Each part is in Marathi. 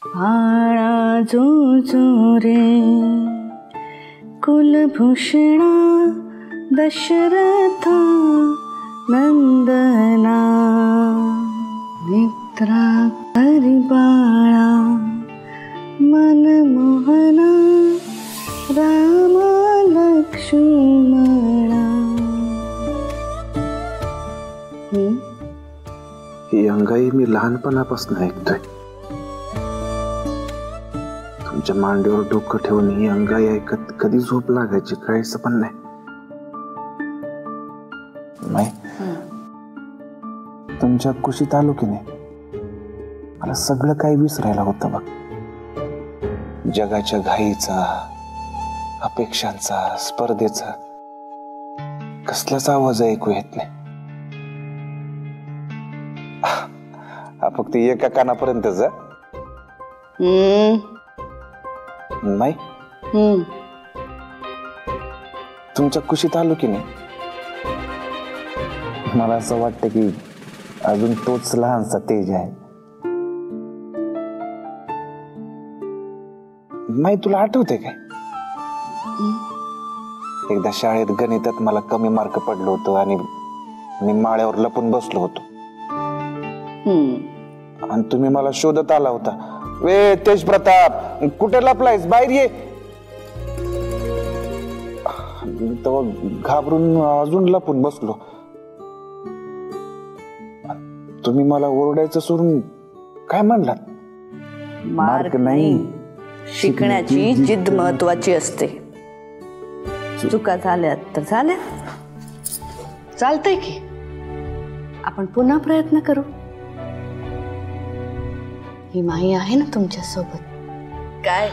आळा जो रे कुलभूषणा दशरथा नंदना मित्रा हरिबाळा मनमोहना राम लक्ष्मणा. ही अंगाई मी लहानपणापासून ऐकतोय. तुमच्या मांडीवर डोकं ठेवून ही अंगाई ऐकत कधी झोप लागायची कळायचं पण नाही. तुमच्या कुशीत आलो की नाही मला सगळं काही विसरायला होतं बघ. जगाच्या घाईचा, अपेक्षांचा, स्पर्धेचा कसलाच आवाज ऐकू येत नाही. फक्त एका कानापर्यंतच. नाही तुमच्या कुशीत आलो की नाही मला असं वाटतं की अजून तोच लहानसा तेज आहे. नाही तुला आठवते काय एकदा शाळेत गणितात मला कमी मार्क पडलो होतो आणि मी माळ्यावर लपून बसलो होतो आणि तुम्ही मला शोधत आला होता. वे तेज प्रताप कुठे लपलायस बाहेर ये. तेव्हा घाबरून अजून लपून बसलो. तुम्ही मला ओरडायचं सोडून काय म्हणलात? मार्क नाही शिकण्याची जिद्द महत्वाची असते. चुका झाल्या तर झाल्या, चालतंय की आपण पुन्हा प्रयत्न करू. ही माई आहे ना तुमच्या सोबत. काय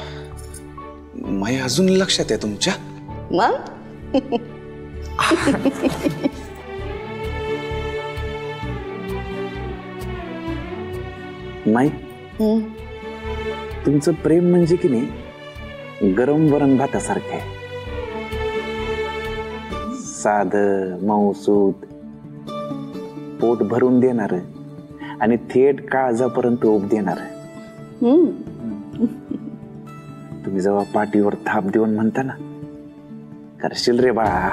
माई अजून लक्षात आहे तुमच्या? मग माई तुमचं प्रेम म्हणजे की नाही गरम वरण भातासारखं आहे. साध मऊसूद पोट भरून देणार आणि थेट काळजापर्यंत ओप देणार. तुम्ही जेव्हा पाठीवर थाप देऊन म्हणता ना करशील रे बाळा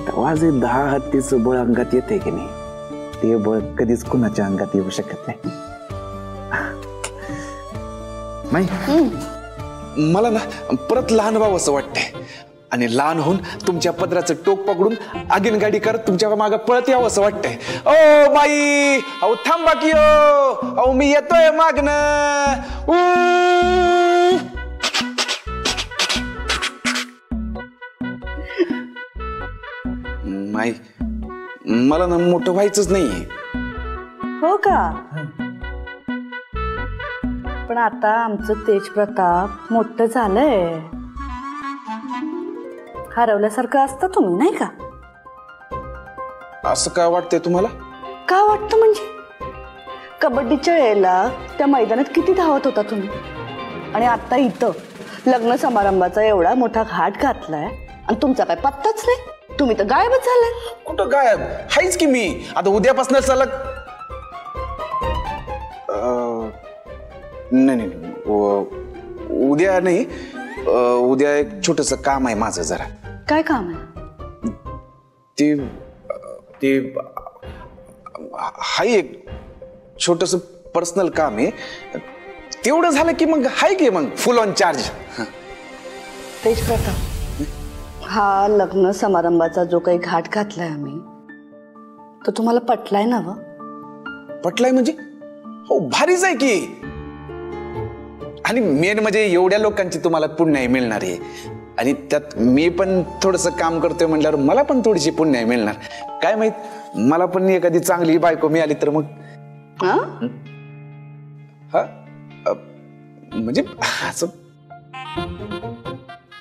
तेव्हा जे 10 हत्तीचं बळ अंगात येते की नाही ते बळ कधीच कुणाच्या अंगात येऊ शकत नाही. मला ना परत लहान व्हावं असं वाटतंय आणि लहान होऊन तुमच्या पदराचं टोक पकडून आगीन गाडी करत तुमच्या मागे पळत यावं असं वाटतंय. ओ बाई अहो थांबा की अहो मी येतोय मागणं. माई मला ना मोठं व्हायचंच नाहीये. हो का? पण आता आमचं तेज प्रताप मोठं झालंय. हरवल्यासारखं असतं तुम्ही नाही का? असं काय वाटतंय तुम्हाला? का वाटतं म्हणजे कबड्डीच्या वेळेला त्या मैदानात किती धावत होता तुम्ही आणि आता इथं लग्न समारंभाचा एवढा मोठा घाट घातलाय आणि तुमचा काय पत्ताच नाही. तुम्ही तर गायबच झालाय. कुठं गायब हायच की मी. आता उद्यापासून सलग नाही उद्या नाही उद्या एक छोटस काम आहे माझं जरा. काय काम आहे? ते हाय एक छोटस पर्सनल काम आहे. तेवढं झालं की मग हाय की मग फुल ऑन चार्ज. तेज प्रताप हा लग्न समारंभाचा जो काही घाट घातलाय आम्ही तो तुम्हाला पटलाय ना? व पटलाय म्हणजे हो भारीच आहे की. आणि मेन म्हणजे एवढ्या लोकांची तुम्हाला पुण्य मिळणार आहे आणि त्यात मी पण थोडस काम करतोय म्हटल्यावर मला पण थोडीशी पुण्य मिळणार. काय माहित मला पण एखादी चांगली बायको मिळाली तर मग हा म्हणजे असं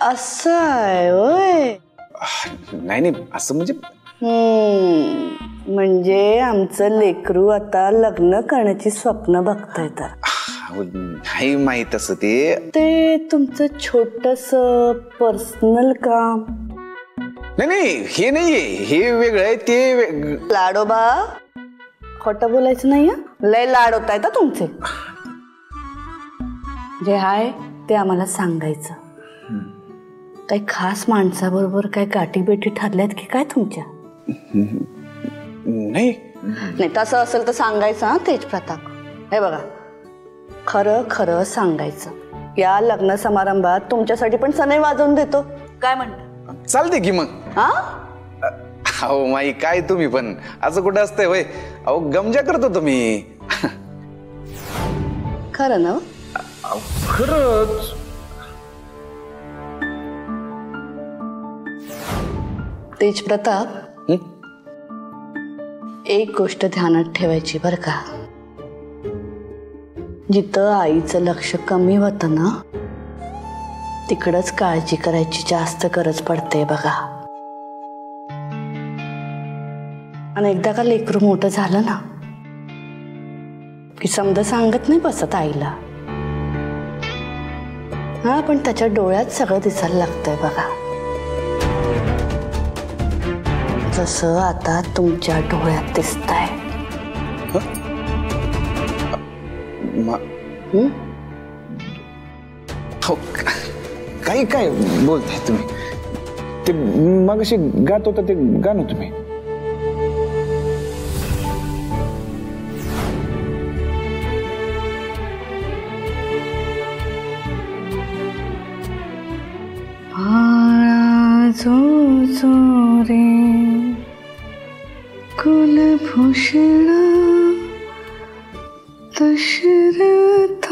असं आहे होय? नाही असं म्हणजे म्हणजे आमचं लेकरू आता लग्न करण्याची स्वप्न बघताय तर? नाही माहित असं ते तुमचं छोटस पर्सनल काम. नाही हे नाहीये, हे वेगळं आहे. ते लाडोबा खोटं बोलायचं नाही लय लाड होत आहेत तुमचे. जे हाय ते आम्हाला सांगायचं. काही खास माणसाबरोबर काही गाठी बेटी ठरल्यात की काय तुमच्या? नाही नाही तसं असेल तर सांगायचं. हा तेज प्रताप, हे बघा खरं खरं सांगायचं. या लग्न समारंभात तुमच्यासाठी पण सनई वाजवून देतो. काय म्हणता? चालते की मग. हा अहो माई काय तुम्ही पण असं कुठं असतंय होय. अहो गमजा करतो तुम्ही. खरं ना? खरंच. तेज प्रताप, एक गोष्ट ध्यानात ठेवायची बरं का. जिथं आईचं लक्ष कमी होतं ना तिकडच काळजी करायची जास्त गरज पडते बघा. आणि एकदा का लेकरू मोठं झालं ना की समजा सांगत नाही बसत आईला. हा पण त्याच्या डोळ्यात सगळं दिसायला लागतंय बघा. जसं आता तुमच्या डोळ्यात दिसतंय. काही काय बोलताय तुम्ही? ते मगाशी गात होता ते गाणं तुम्ही. जो रे कुलभूषण दशरथ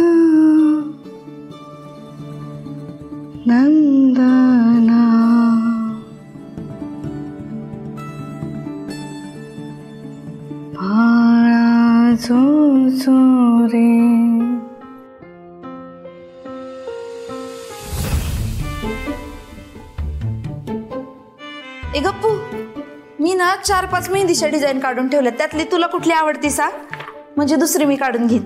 नंदना. भाळा जो रे. ए गप्पू, मी ना 4-5 मेहंदीच्या डिझाईन काढून ठेवल्या. त्यातली तुला कुठली आवडती सांग, म्हणजे दुसरी मी काढून घेईन.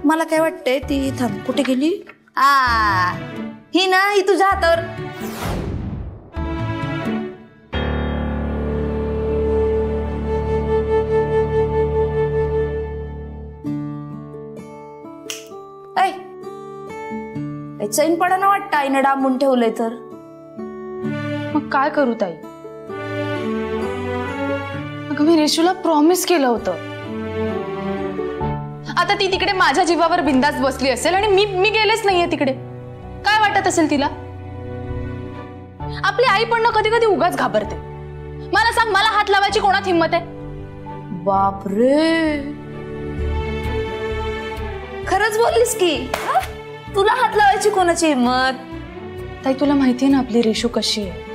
मला काय वाटतंय ती थांब कुठे गेली. ही ना, ही तुझ्या हातावर. चैन पडा ना वाटतं आईनं डांबून ठेवलंय तर. मग काय करू ताई? अगं मी रेशूला प्रॉमिस केलं होतं. आता ती तिकडे माझ्या जीवावर बिंदास बसली असेल आणि मी गेलेच नाहीये तिकडे. काय वाटत असेल तिला? आपली आई पण ना कधी कधी उगाच घाबरते. मला सांग, मला हात लावायची कोणात हिंमत आहे? बापरे, खरंच बोललीस की. तुला हात लावायची कोणाची हिंमत? ताई तुला माहितीये ना आपली रेशू कशी आहे.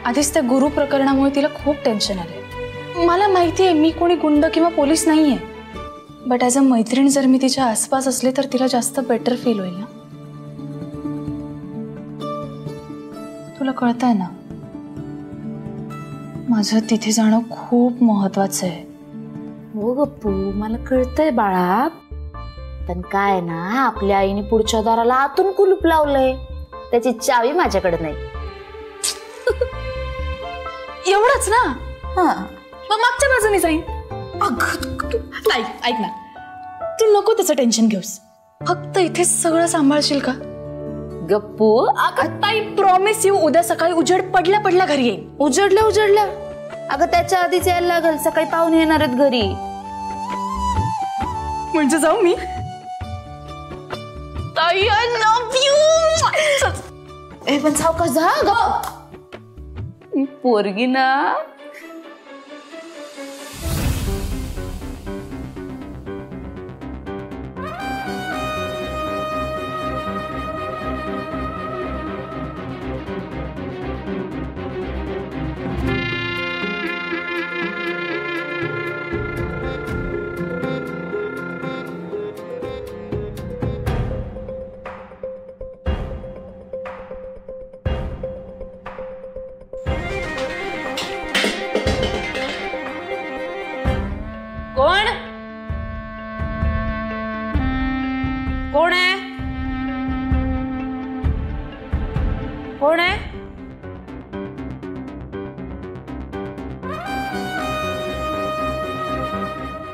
आधीच त्या गुरु प्रकरणामुळे तिला खूप टेन्शन आलंय. मला माहितीये मी कोणी गुंड किंवा पोलीस नाहीये, बट ॲज अ मैत्रीण जर मी तिच्या आसपास असले तर तिला जास्त बेटर फील होईल ना. तुला कळतंय ना माझं तिथे जाणं खूप महत्वाचं आहे. हो गप्पू, मला कळतंय बाळा, पण काय ना आपल्या आईने पुढच्या दाराला आतून कुलूप लावलंय. त्याची चावी माझ्याकडे नाही. एवढंच ना? हा, मग मागच्या बाजूने जाईन. ताई ऐक ना, तू नको त्याचं टेन्शन घेऊस. फक्त इथे सगळं सांभाळशील का? गप्पू अगं ताई प्रॉमिस यू, उद्या सकाळी उजेड पडल्या पडल्या घरी येईन. उजडल्या अगं त्याच्या आधीच यायला लागल. सकाळी पाहुणे येणार आहेत घरी. म्हणजे जाऊ मी? ताई आय लव्ह यू. ए पण सावकाश जा ग. पोरगी ना.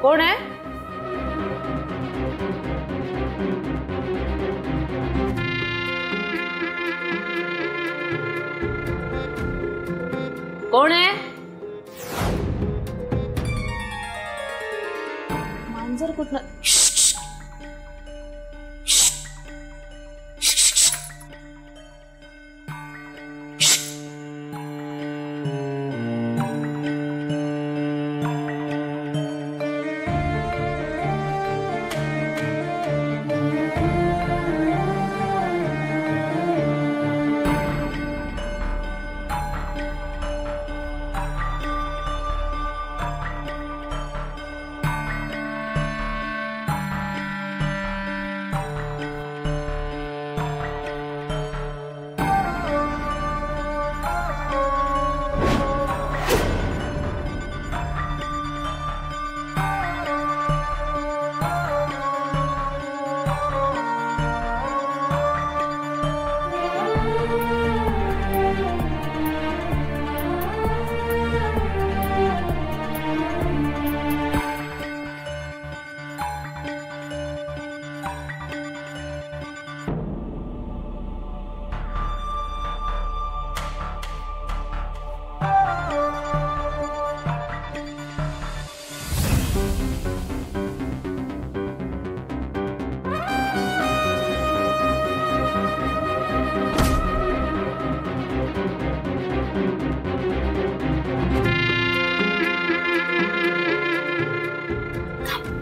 कोण आहे? कोण आहे? मांजर कुठनं?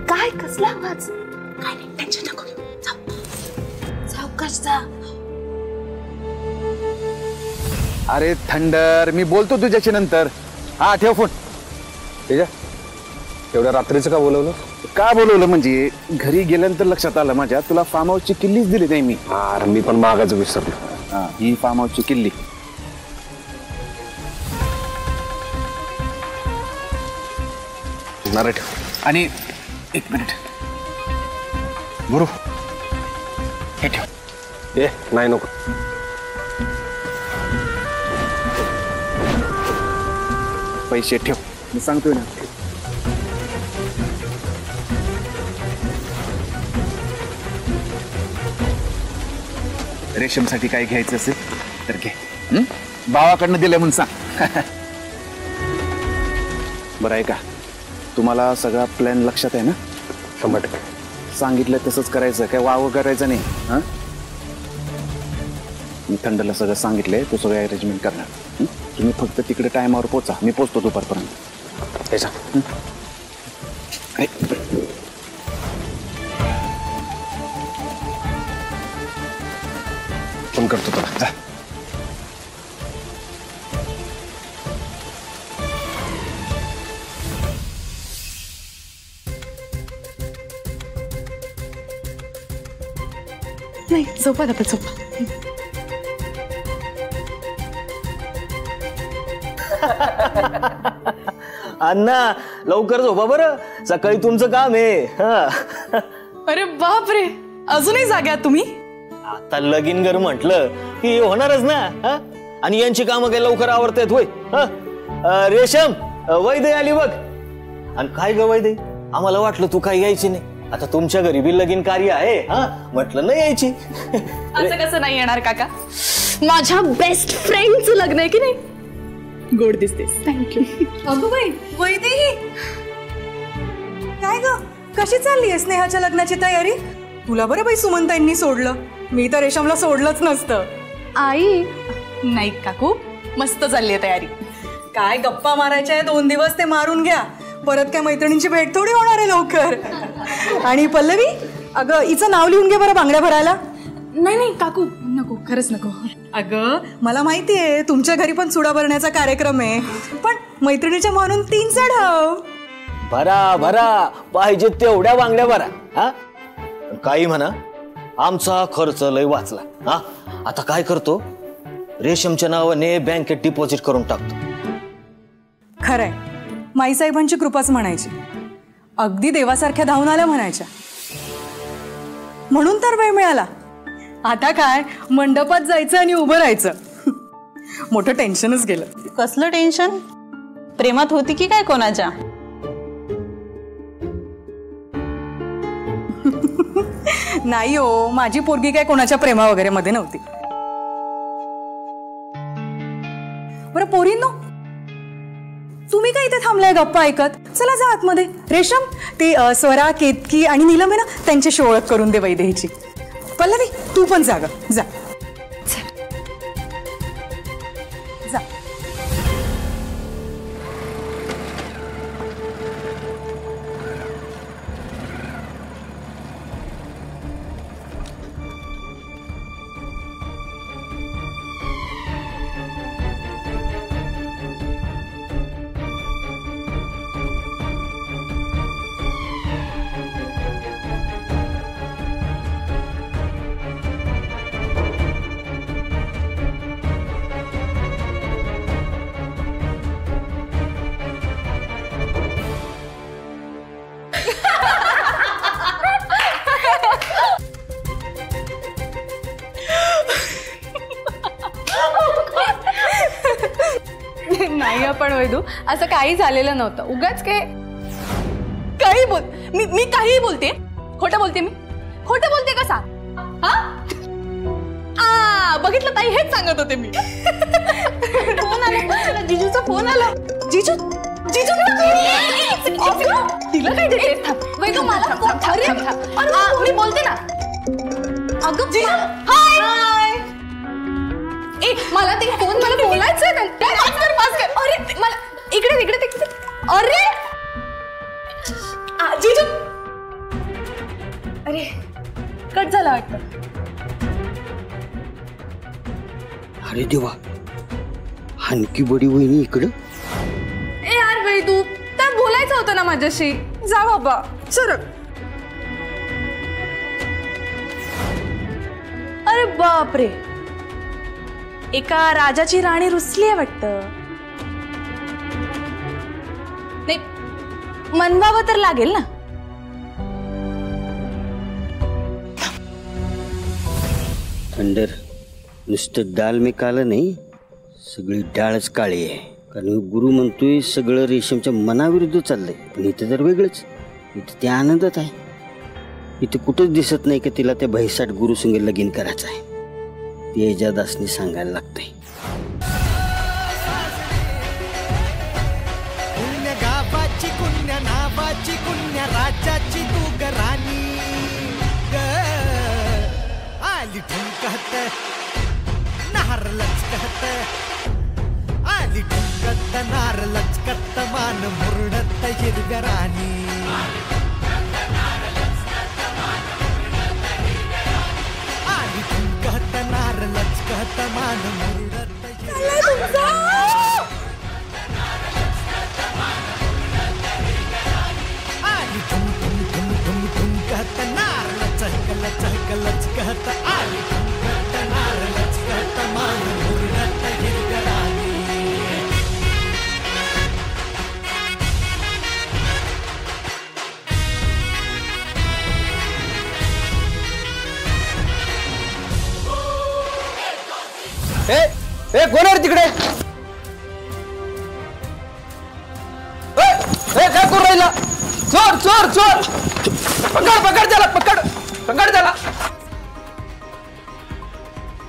काय कसला आवाज? काय नाही, टेन्शन नको घेऊ. सावकाश जा. अरे थंडर, मी बोलतो तुझ्याशी नंतर. हा ठेव फोन. ठीक आहे. एवढ्या रात्रीचं का बोलवलं? का बोलवलं म्हणजे घरी गेल्यानंतर लक्षात आलं माझ्या तुला फार्म हाऊसची किल्लीच दिली नाही मी. अरे मी पण मागायचं विसरलो. हा ही फार्म हाऊसची किल्ली. नारळ ठेव. आणि एक मिनिट गुरु हे ठेव. ए नाही नको. पैसे ठेव, मी सांगतोय ना. रेशमसाठी काय घ्यायचं असेल तर घे. भावाकडनं दिलंय म्हणून सांग. बरं आहे का, तुम्हाला सगळा प्लॅन लक्षात आहे ना? 100%. सांगितलं तसंच करायचं, काय वाव करायचं नाही. हा मी थंडला सगळं सांगितलंय, तो सगळं अरेंजमेंट करणार. तुम्ही फक्त तिकडे टायमावर पोचा, मी पोचतो दुपारपर्यंत. हे सांग. फोन करतो तुला. जा. नाही, झोपा आता, झोपा. अण्णा लवकर झोपा बरं, सकाळी तुमचं काम आहे. अरे बापरे, अजूनही जाग्यात तुम्ही? आता लगीन घर म्हटलं की होणारच ना. आणि यांची कामं काही लवकर आवरतायत होय? रेशम, वैदय आली बघ. आणि काय ग वैदय, आम्हाला वाटलं तू काही यायची नाही. आता तुमच्या घरी बी लगीन कार्य आहे, म्हटलं नाही यायची. असं कसं नाही येणार काका? माझ्या बेस्ट फ्रेंडचं लग्न आहे की नाही? गोड दिसतेस. थँक्यू. अगं बाई, वैदेही काय ग, कशी चालली आहे स्नेहाच्या लग्नाची तयारी? तुला बरं बाई सुमनताईंनी सोडलं, मी तर रेशमला सोडलंच नसतं. आई नाही काकू, मस्त चालली आहे तयारी. काय गप्पा मारायच्या आहे, 2 दिवस ते मारून घ्या. परत काय मैत्रिणींची भेट थोडी होणार आहे लवकर. आणि पल्लवी, अगं हिचं नाव लिहून घे बरं बांगड्या भरायला. नाही नाही काकू, नको, खरंच नको. अगं मला माहिती आहे तुमच्या घरी पण चुडा भरण्याचा कार्यक्रम आहे, पण मैत्रिणीच्या म्हणून 3 चढव. भरा भरा, पाहिजे तेवढ्या बांगड्या भरा. काही म्हणा, आमचा खर्च लय वाचला. आता काय करतो, रेशमच्या नावाने बँकेत डिपॉझिट करून टाकतो. खरंय, माईसाहेबांची कृपाच म्हणायची. अगदी देवासारख्या धावून आल्या म्हणायच्या. म्हणून तर वेळ मिळाला. आता काय, मंडपात जायचं आणि उभं राहायचं. मोठं टेन्शनच गेलं. कसलं टेन्शन? प्रेमात होती की काय कोणाच्या? नाही हो, माझी पोरगी काय कोणाच्या प्रेमा वगैरे मध्ये नव्हती. बरं पोरींनो, तुम्ही काय इथे थांबलाय गप्पा ऐकत? चला जा आतमध्ये. रेशम, ती स्वरा, केतकी आणि नीलम आहे ना, त्यांच्याशी ओळख करून दे वैदेहीची. पल्लवी, तू पण जा ग, जा जा. नाही आपण वैदू, असं काही झालेलं नव्हतं. उगाच काही बोल. मी काही बोलते. खोटं बोलते. मी खोटं बोलते कसा? बघितलं ताई, हेच सांगत होते मी. फोन आला, जिजूचा फोन आला. जिजू जिजू तिला काय देते? वैदू मला मी बोलते ना. अगं जिजू, हाय. ए मला ते फोन, मला बोलायचंय. पास कर. अरे मला इकडे. अरे जीजू, अरे कट झाला वाटतं. अरे देवा, हनकी बडी वहिनी इकडं. ए यार वैदू, तर बोलायचं होतं ना माझ्याशी. जा बाबा, सरक. अरे बापरे, एका राजाची राणी रुसली आहे वाटतं. नाही, मनवावं तर लागेल ना. थंडर, नुसतं डाल मी कालं नाही, सगळी डाळच काळी आहे. कारण गुरु म्हणतोय सगळं रेशमच्या मनाविरुद्ध चाललंय. पण इथं तर वेगळंच. इथं त्या आनंदात आहे. इथं कुठंच दिसत नाही की तिला त्या भैसाट गुरु संग लगीन करायचं आहे. तेजादासनी सांगायला लागतंय. कुण्या गावाची, कुण्या नावाची, कुण्या राजाची तू ग राणी ग. आली ठुमकत नार लचकत, आली ठुमकत नार लचकत, मान मुरडत हिरव्या राणी. आली ठुमकत नार लचकत, मान मुरडत आली ठुम ठुम ठुम ठुम ठुमकत नार लचक लचक लचकत. आली ठुमकत नार लचकत, मान मुरडत हिरव्या राणी. ए कोण आहे तिकडे? काय करू राहिला? चोर चोर चोर, पकड त्याला, पकड त्याला.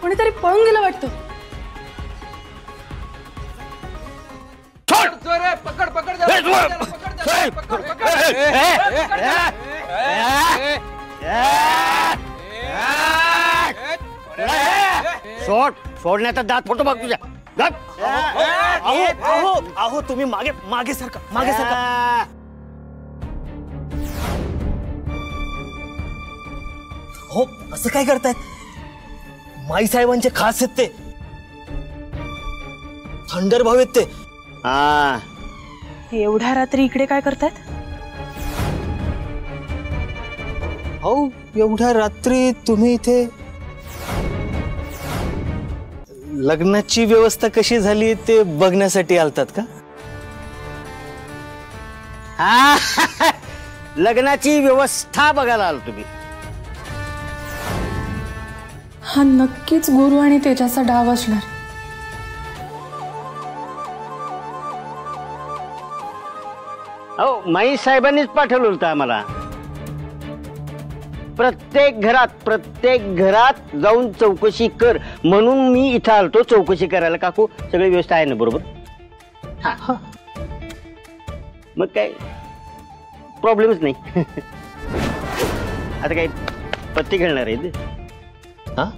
कोणीतरी पळून गेलं वाटतं. चोर आहे, पकड सोडण्याचा दात फोटो बघ तुझ्या. अहो तुम्ही मागे सरका. हो, असं काय करतायत? माई साहेबांचे खास आहेत ते. थंडर भाऊ आहेत ते. एवढ्या रात्री इकडे काय करतायत? हो, एवढ्या रात्री तुम्ही इथे लग्नाची व्यवस्था कशी झाली ते बघण्यासाठी आलतात का? लग्नाची व्यवस्था बघायला आलो तुम्ही. हा नक्कीच गुरु आणि तेजाचा डाव असणार. हो, माई साहेबांनीच पाठवलं होतं आम्हाला. प्रत्येक घरात जाऊन चौकशी कर म्हणून मी इथं आलतो चौकशी करायला. काकू सगळी व्यवस्था आहे ना बरोबर? मग काय प्रॉब्लेमच नाही. आता काय पत्ती खेळणार आहेत? हा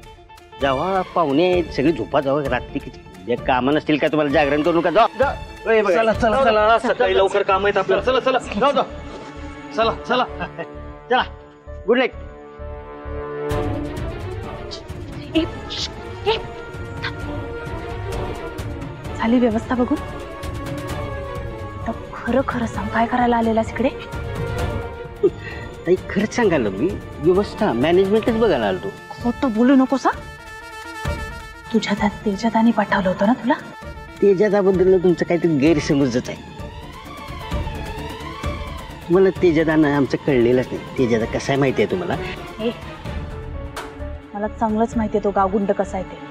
जावा पाहुणे सगळे झोपा जावा रात्री किती कामं नसतील का तुम्हाला जागरण करू नका. चला चला चला सकाळी लवकर काम आहेत आपल्याला. चला चला जाऊ जाऊ. चला चला चला गुड नाईट. झाली व्यवस्था बघू. खरं खरं सांग काय करायला आलेलास इकडे? नाही खरंच सांगायला मी व्यवस्था मॅनेजमेंटच बघायला आलो. खोटं बोलू नकोस. तुझ्या त्या तेजदानी पाठवलं होतं ना तुला? तेजादाबद्दल तुमचं काहीतरी गैरसमजच आहे. तुम्हाला तेजादानं आमचं कळलेलंच नाही. तेजादा कसा आहे माहिती आहे तुम्हाला? मला चांगलंच माहिती आहे तो गावगुंड कसा आहे ते.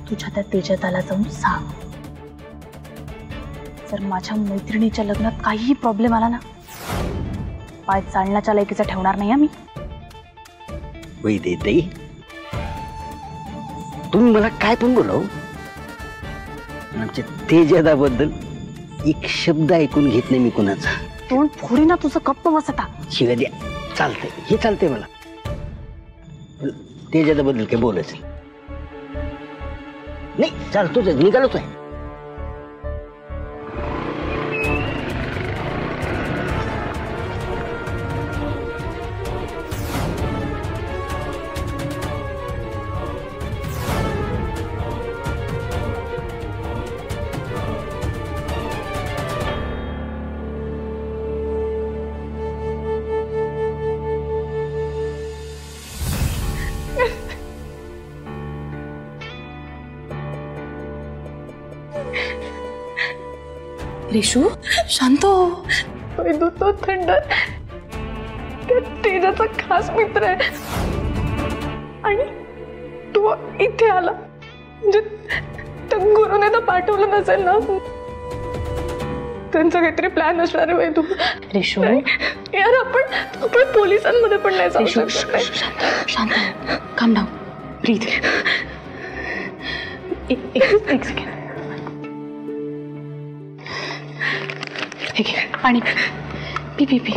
तुझ्या त्या तेजदाला जाऊन सांग जर माझ्या मैत्रिणीच्या लग्नात काहीही प्रॉब्लेम आला ना पाय चालण्याच्या लायकीचा ठेवणार नाही आम्ही. वैदेही तुम्ही मला काय पण बोलाव आमच्या तेजादाबद्दल एक शब्द ऐकून घेत नाही मी कुणाचा. तोंड फोडी ना तुझं गप्प बसता. शिवाय द्या चालतंय हे चालतंय मला. तेजादाबद्दल काय बोलायचं नाही. चालतोच निघालोच आहे. रिशू शांत हो. तो थंड तेजाचा खास मित्र आहे आणि तू इथे आला म्हणजे त्या गुरुने तर पाठवलं नसेल ना. त्यांचा काहीतरी प्लॅन असणार आहे तू. रिशू यार आपण पोलिसांमध्ये पण नाही जाऊ शकत. शांत काम डाऊन ब्रीथ. एक सेकंड. पाणी पी पी पी.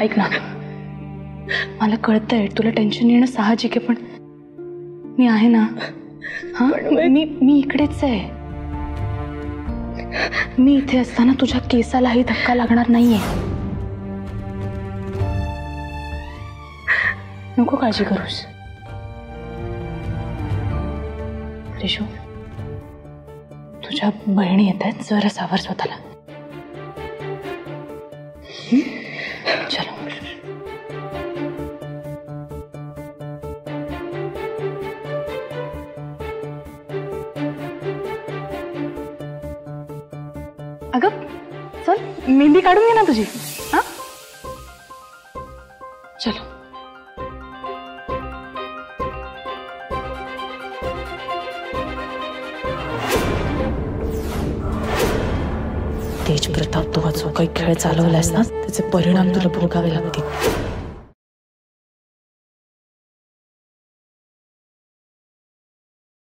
ऐक ना मला कळतंय तुला टेन्शन येणं साहजिक आहे पण मी आहे ना. हा मी इकडेच आहे. मी इथे असताना तुझ्या केसालाही धक्का लागणार नाहीये. नको काळजी करूस. रिशू तुझ्या बहिणी येत आहेत जरा सावर स्वतःला. चलो अगं चल मेहंदी काढून घे ना तुझी. हा चलो. तेज प्रताप तू हा जो काही खेळ चालवलास ना त्याचे परिणाम तुला भोगावे लागतील.